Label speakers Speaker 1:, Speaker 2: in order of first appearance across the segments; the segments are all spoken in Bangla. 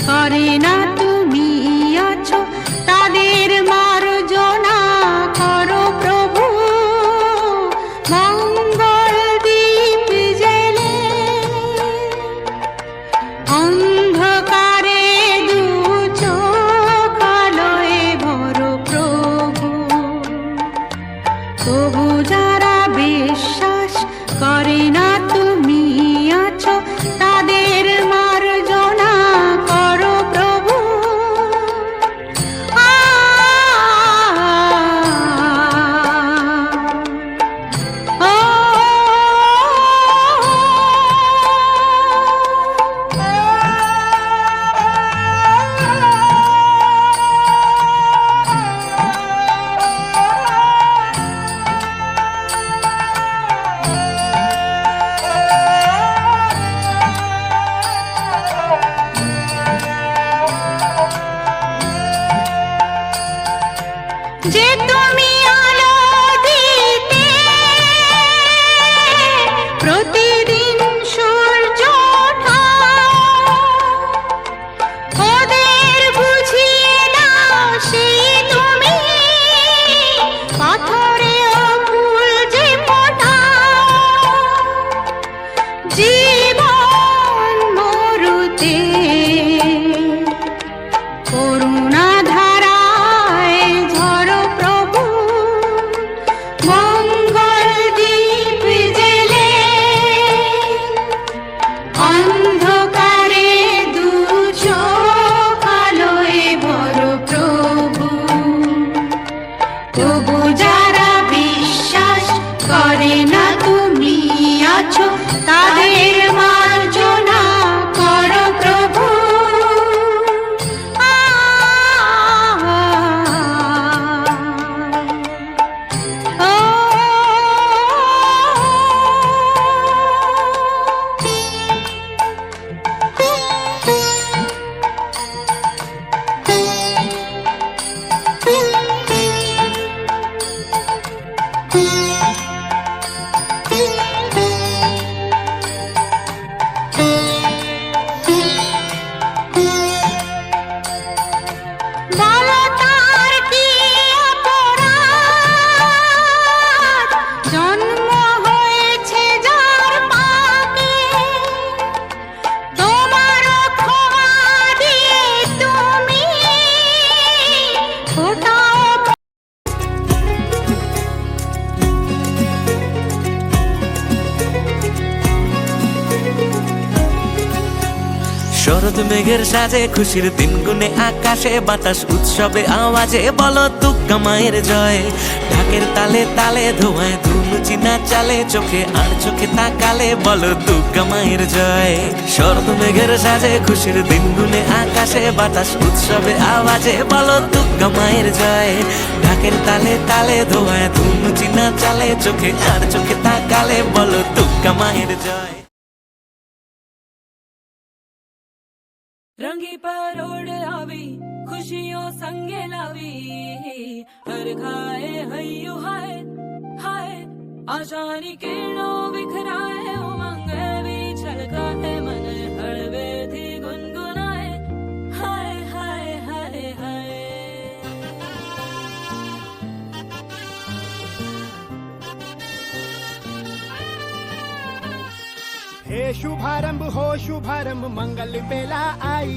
Speaker 1: করে না তুমি আছো তাদের মার্জনা করো প্রভু মঙ্গল দীপ জেলে অন্ধকারে দু চোখ আলোয় ভরো প্রভু তবু যারা বিশ্বাস করে না তুমি আছো তাদের মার্জনা করো প্রভু যে তুমি আলো দিতে প্রতিদিন সূর্য ওঠাও ওদের বুঝিয়ে দাও সেই তুমি পাথরে ফুল যে ফোটাও জীবন মরুতে করুণা ধারায় ঝরো প্রভু মঙ্গল দীপ জেলে অন্ধকারে দু চোখ আলোয় ভরো প্রভু তবু যারা বিশ্বাস করে না তুমি আছো তাদের মার্জনা করো প্রভু বলো তার কি অপরাধ জন্ম হয়েছে যার পাপে তোমার ক্ষমা দিয়ে তুমি ফোটাও
Speaker 2: শরৎ মেঘের সাজে খুশির দিন গুনে আকাশে বাতাস উৎসবে আওয়াজে বলো দুর্গা মায়ের জয় ঢাকের তালে তালে ধোঁয়ায় ধুনুচি না চালে চোখে আর চোখে তাকালে বলো দুর্গা মায়ের জয় শরৎ মেঘের সাজে খুশির দিন গুনে আকাশে বাতাস উৎসবে আওয়াজে বলো দুর্গা মায়ের জয় ঢাকের তালে তালে ধোঁয়ায় ধুনুচি না চালে চোখে আর চোখে তাকালে বলো দুর্গা মায়ের জয়
Speaker 3: रंगी परोड़ आवी खुशियों संगे लावी हर खाए हयू हाय हाय आशानी किरणों बिखराए उमंग भी छलका है मन हड़वे थी गुनगुनाए हाय हाय हाय हाय
Speaker 4: हे शुभारंभ मंगल बेला आई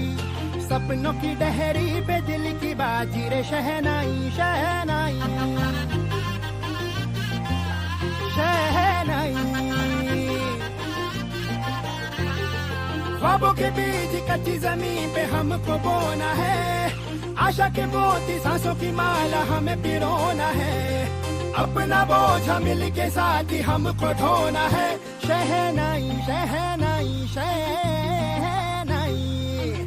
Speaker 4: सपनों की डहरी पे दिल की बाजी रे शहनाई शहनाई शहनाई ख्वाबों के बीज कच्ची जमीन पे हमको बोना है आशा के मोती सांसों की माला हमें पिरोना है अपना बोझ मिल के साथ ही हमको ढोना है शहनाई शहनाई शहनाई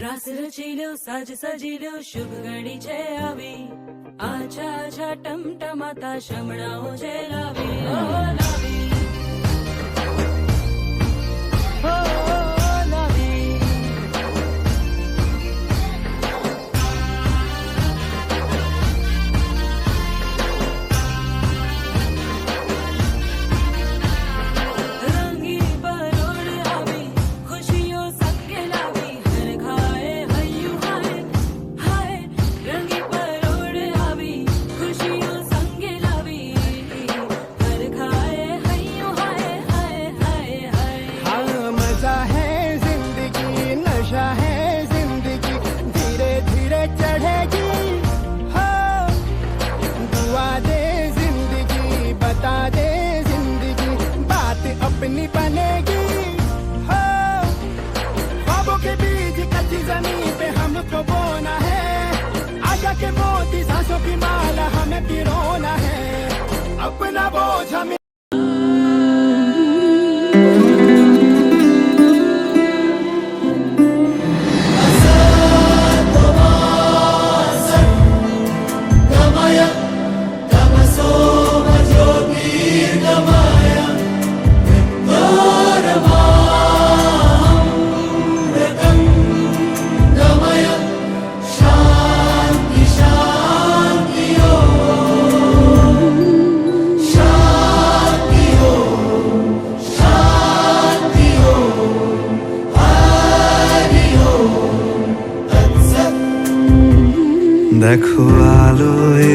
Speaker 3: रास रचिलो साज सजिलो शुभ घड़ी छे आवी आछा आछा टमटमाता शमणाओ जे लावी ओ लावी ओ लावी रंगी परोड़ आवी खुशियों सबके लावी हर खाए हयू
Speaker 4: के मोती सांसों की माला हमें पिरोना है अपना बोझ हमें
Speaker 5: দেখো আলোয়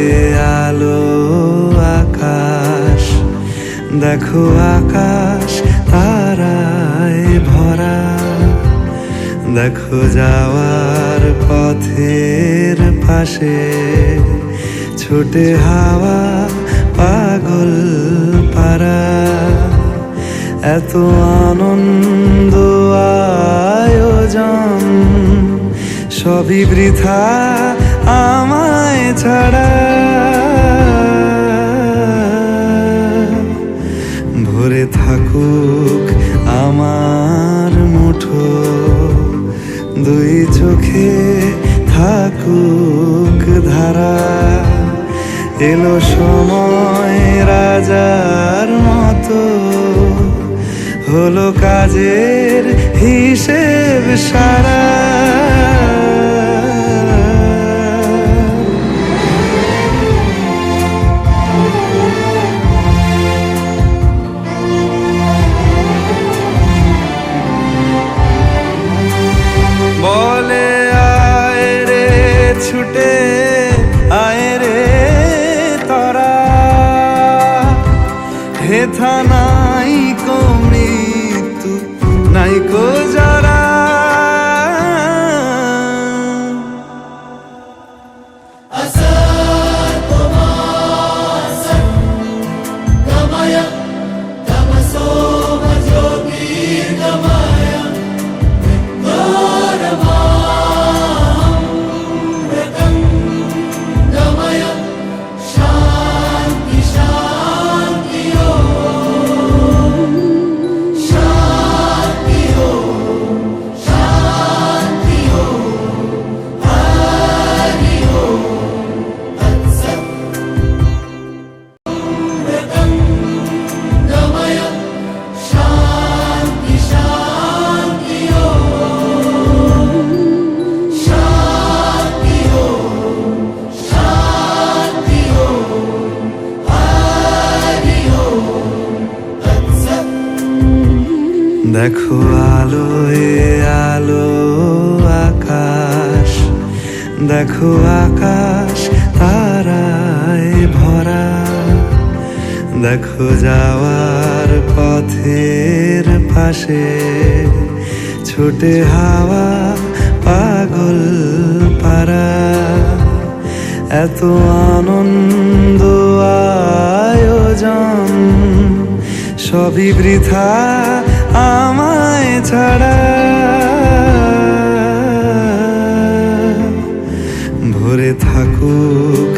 Speaker 5: আলো আকাশ, দেখো আকাশ তারায় ভরা, দেখো যাওয়ার পথের পাশে ছোটে হাওয়া পাগল পারা। এত আনন্দ আয়োজন সবই বৃথা আমায় ছাড়া। ভরে থাকুক আমার মুঠো, দুই চোখে থাকুক ধারা। এলো সময় রাজার মতো, হলো কাজের হিসেব সারা। বলে আয় রে ছুটে আয় রে তরা, হেথা নাই কো মৃত্যু নাই কো জরা। দেখো আলোয় আলো আকাশ, দেখো আকাশ তারায় ভরা, দেখো যাওয়ার পথের পাশে ছোটে হাওয়া পাগল পারা। এত আনন্দ আয়োজন সবই বৃথা আমায় ছাড়া। ভরে থাকুক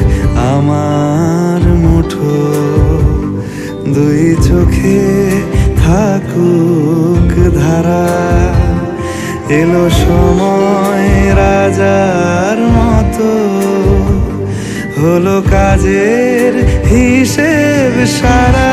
Speaker 5: আমার মুঠো, দুই চোখে থাকুক ধারা। এলো সময় রাজার মতো, হলো কাজের হিসেব সারা।